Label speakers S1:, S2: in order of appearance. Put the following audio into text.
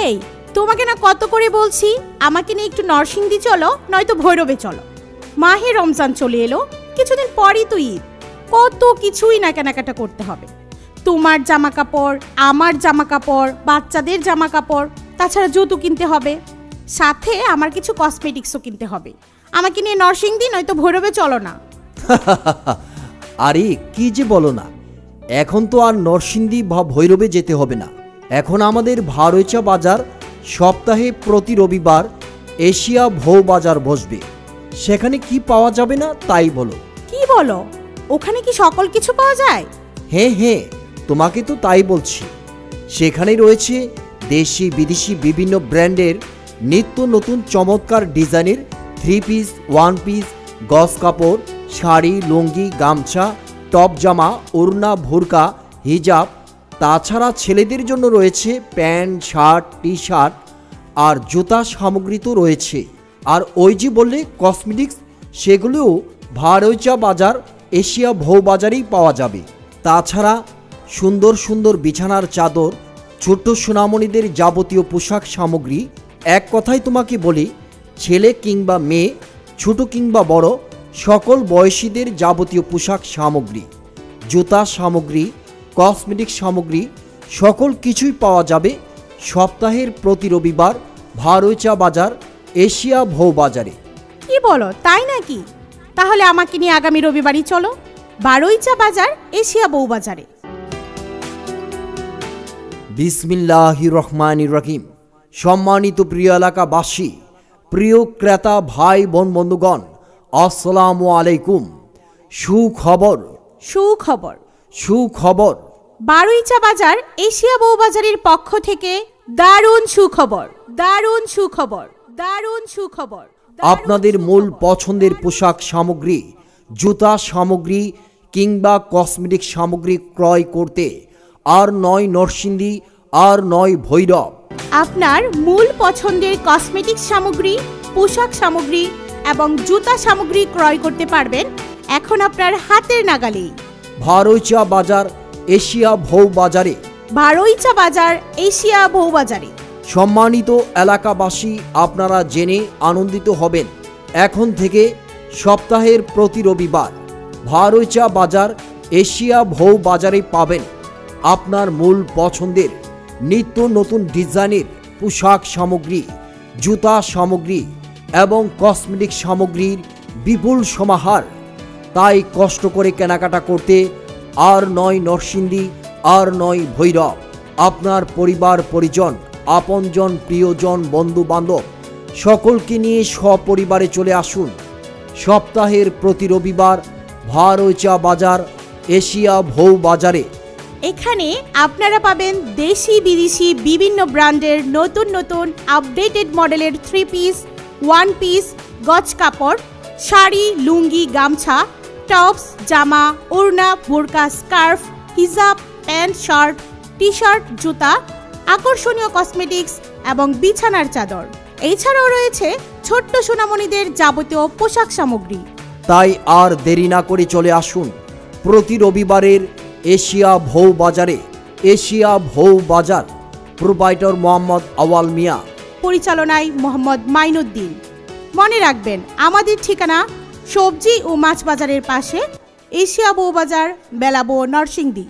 S1: এই তোমাকে না কত করে বলছি আমাকে নিয়ে একটু নরসিংদী চলো, নয়তো ভৈরবে চলো। মাহে রমজান চলে এলো, কিছুদিন পরই তো ঈদ। কত কিছুই না কেনাকাটা করতে হবে। তোমার জামা কাপড়, আমার জামা কাপড়, বাচ্চাদের জামা কাপড়, তাছাড়া জুতো কিনতে হবে, সাথে আমার কিছু কসমেটিক্সও কিনতে হবে। আমাকে নিয়ে নরসিংদী নয়তো ভৈরবে চলো না।
S2: আরে কি যে বলো না, এখন তো আর নরসিংদী বা ভৈরবে যেতে হবে না। এখন আমাদের ভারৈচা বাজার সপ্তাহে প্রতি রবিবার এশিয়া ভৌ বাজার বসবে। সেখানে কি পাওয়া যাবে না তাই বলো।
S1: কি বলো, ওখানে কি সকল কিছু পাওয়া যায়?
S2: হ্যাঁ, তোমাকে তো তাই বলছি। সেখানে রয়েছে দেশি বিদেশি বিভিন্ন ব্র্যান্ডের নিত্য নতুন চমৎকার ডিজাইনের 3 পিস, 1 পিস, গজ কাপড়, শাড়ি, লুঙ্গি, গামছা, টপ জামা, ওড়না, ভুরকা, হিজাব। তাছাড়া ছেলেদের জন্য রয়েছে প্যান্ট, শার্ট, টি শার্ট আর জুতা সামগ্রী তো রয়েছে। আর ওই যে বললে কসমেটিক্স, সেগুলোও ভারৈচা বাজার এশিয়া ভৌ বাজারেই পাওয়া যাবে। তাছাড়া সুন্দর সুন্দর বিছানার চাদর, ছোট্ট সোনামণিদের যাবতীয় পোশাক সামগ্রী। এক কথায় তোমাকে বলি, ছেলে কিংবা মেয়ে, ছোট কিংবা বড়, সকল বয়সীদের যাবতীয় পোশাক সামগ্রী, জুতা সামগ্রী, কসমেটিক সামগ্রী সকল কিছুই পাওয়া যাবে সপ্তাহের প্রতি রবিবার ভারৈচা বাজার এশিয়া ভৌ বাজারে।
S1: কি বলো, তাই নাকি? তাহলে আমাকে নিয়ে আগামী রবিবারই চলো ভারৈচা বাজার এশিয়া ভৌ বাজারে।
S2: বিসমিল্লাহির রহমানির রহিম। সম্মানিত প্রিয় এলাকাবাসী, প্রিয় ক্রেতা ভাই বোন বন্ধুগণ, আসসালামু আলাইকুম। সুখবর
S1: ভারৈচা বাজার এশিয়া ভৌ বাজারের পক্ষ থেকে দারুণ সুখবর।
S2: আপনাদের মূল পছন্দের পোশাক সামগ্রী, জুতা সামগ্রী কিংবা কসমেটিক সামগ্রী ক্রয় করতে আর নয় নরসিংদী, আর নয় ভৈরব।
S1: আপনার মূল পছন্দের কসমেটিক সামগ্রী, পোশাক সামগ্রী এবং জুতা সামগ্রী ক্রয় করতে পারবেন এখন আপনার হাতের নাগালেই।
S2: ভারৈচা বাজার এশিয়া ভৌ বাজারে। সম্মানিত এলাকাবাসী, আপনারা জেনে আনন্দিত হবেন, এখন থেকে সপ্তাহের প্রতি রবিবার ভারৈচা বাজার এশিয়া ভৌ বাজারে পাবেন আপনার মূল পছন্দের নিত্য নতুন ডিজাইনের পোশাক সামগ্রী, জুতা সামগ্রী এবং কসমেটিক সামগ্রীর বিপুল সমাহার। তাই কষ্ট করে কেনাকাটা করতে আর নয় নরসিংদী, আর নয় ভৈরব। আপনার পরিবার পরিজন, আপনজন, প্রিয়জন, বন্ধু বান্ধব সকলকে নিয়ে সপরিবারে চলে আসুন সপ্তাহের প্রতি রবিবার ভারৈচা বাজার এশিয়া ভৌ বাজারে।
S1: এখানে আপনারা পাবেন দেশি বিদেশি বিভিন্ন ব্র্যান্ডের নতুন নতুন আপডেটেড মডেলের 3 পিস, 1 পিস, গজ কাপড়, শাড়ি, লুঙ্গি, গামছা, টপস, জামা, ওড়না, বোরকা, স্কার্ফ, হিজাব, প্যান্ট, শার্ট, টি শার্ট, জুতা, আকর্ষণীয় কসমেটিক্স এবং বিছানার চাদর। এছাড়াও রয়েছে ছোট্ট সোনামণিদের যাবতীয় পোশাক সামগ্রী।
S2: তাই আর দেরি না করে চলে আসুন প্রতি রবিবারের এশিয়া ভৌ বাজারে। এশিয়া ভৌ বাজার, প্রোপাইটর মোহাম্মদ আওয়াল মিয়া,
S1: পরিচালনায় মোহাম্মদ মাইনুদ্দিন। মনে রাখবেন, আমাদের ঠিকানা সবজি ও মাছ বাজারের পাশে, এশিয়া ভৌ বাজার, বেলাবো, নরসিংদী।